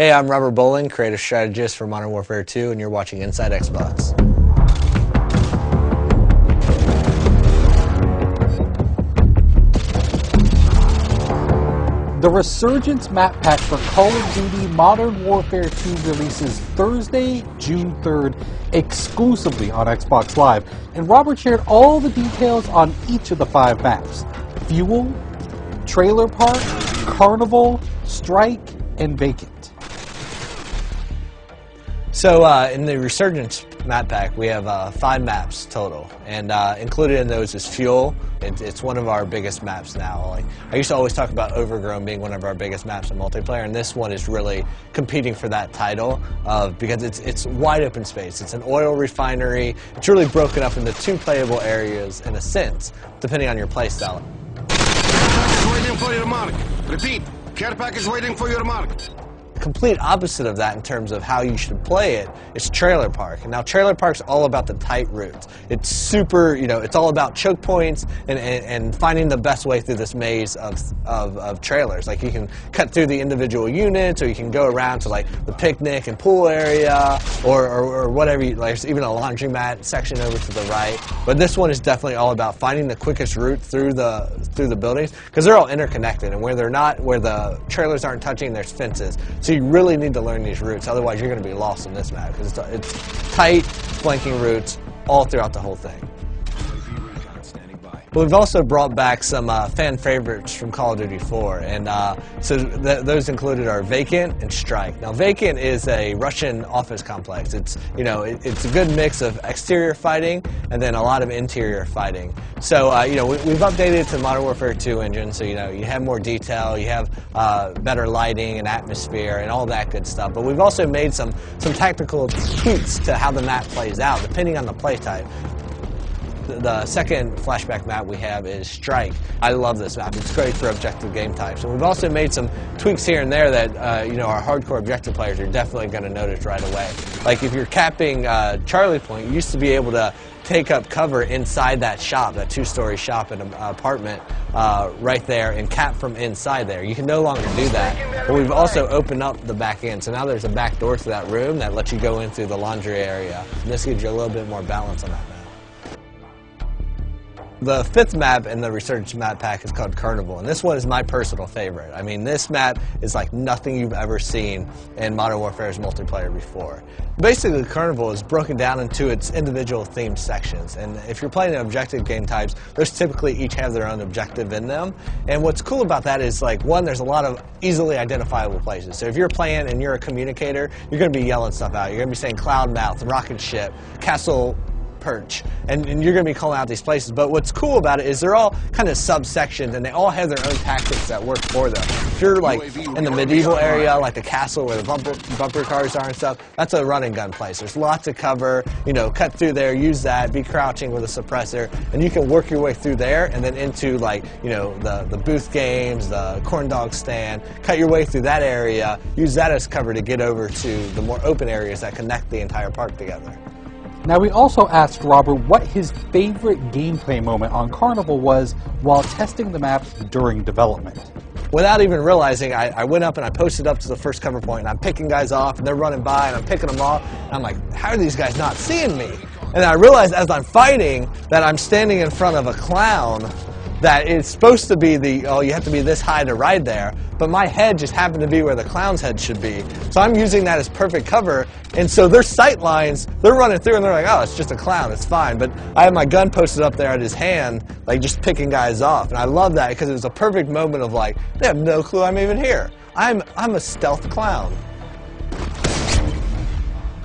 Hey, I'm Robert Bowling, creative strategist for Modern Warfare 2, and you're watching Inside Xbox. The Resurgence map pack for Call of Duty Modern Warfare 2 releases Thursday, June 3rd, exclusively on Xbox Live, and Robert shared all the details on each of the 5 maps: Fuel, Trailer Park, Carnival, Strike, and Vacant. So in the Resurgence map pack, we have 5 maps total, and included in those is Fuel. It's one of our biggest maps now. Like, I used to always talk about Overgrown being one of our biggest maps in multiplayer, and this one is really competing for that title because it's wide open space. It's an oil refinery. It's really broken up into 2 playable areas in a sense, depending on your playstyle. Waiting for your mark. Repeat, care package waiting for your mark. Complete opposite of that in terms of how you should play it is Trailer Park. And now Trailer Park's all about the tight routes. It's super, it's all about choke points and finding the best way through this maze of trailers. Like, you can cut through the individual units, or you can go around to like the picnic and pool area, or whatever. Like, there's even a laundromat section over to the right. But this one is definitely all about finding the quickest route through the buildings, because they're all interconnected, and where the trailers aren't touching, there's fences. So you really need to learn these routes, otherwise you're going to be lost in this map, because it's tight, flanking routes all throughout the whole thing. But we've also brought back some fan favorites from Call of Duty 4, and so those included are Vacant and Strike. Now, Vacant is a Russian office complex. It's it's a good mix of exterior fighting and then a lot of interior fighting. So we've updated it to the Modern Warfare 2 engine, so you have more detail, you have better lighting and atmosphere and all that good stuff. But we've also made some tactical tweaks to how the map plays out depending on the play type. The second flashback map we have is Strike. I love this map. It's great for objective game types. And we've also made some tweaks here and there that our hardcore objective players are definitely going to notice right away. Like, if you're capping Charlie Point, you used to be able to take up cover inside that shop, that 2-story shop in an apartment right there, and cap from inside there. You can no longer do that. But we've also opened up the back end, so now there's a back door to that room that lets you go in through the laundry area. And this gives you a little bit more balance on that map. The 5th map in the Resurgence map pack is called Carnival, and this one is my personal favorite. I mean, this map is like nothing you've ever seen in Modern Warfare's multiplayer before. Basically, Carnival is broken down into its individual themed sections, and if you're playing objective game types, those typically each have their own objective in them. And what's cool about that is, like, one, there's a lot of easily identifiable places. So if you're playing and you're a communicator, you're going to be yelling stuff out. You're going to be saying Cloud Mouth, Rocket Ship, Castle Perch, and you're going to be calling out these places. But what's cool about it is they're all kind of subsections, and they all have their own tactics that work for them. If you're like in the medieval area, like the castle where the bumper cars are and stuff, that's a run and gun place. There's lots of cover, cut through there, use that, be crouching with a suppressor, and you can work your way through there and then into, like, the booth games, the corn dog stand, cut your way through that area, use that as cover to get over to the more open areas that connect the entire park together. Now, we also asked Robert what his favorite gameplay moment on Carnival was while testing the map during development. Without even realizing, I went up and I posted up to the first cover point, and I'm picking guys off, and they're running by, and I'm picking them off, and I'm like, how are these guys not seeing me? And I realized as I'm fighting that I'm standing in front of a clown, that it's supposed to be you have to be this high to ride there, but my head just happened to be where the clown's head should be. So I'm using that as perfect cover, and so their sight lines, they're running through and they're like, oh, it's just a clown, it's fine. But I have my gun posted up there at his hand, like, just picking guys off, and I love that because it was a perfect moment of, like, they have no clue I'm even here. I'm a stealth clown.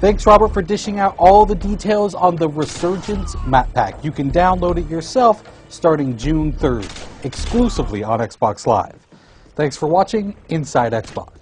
Thanks, Robert, for dishing out all the details on the Resurgence map pack. You can download it yourself starting June 3rd, exclusively on Xbox Live. Thanks for watching Inside Xbox.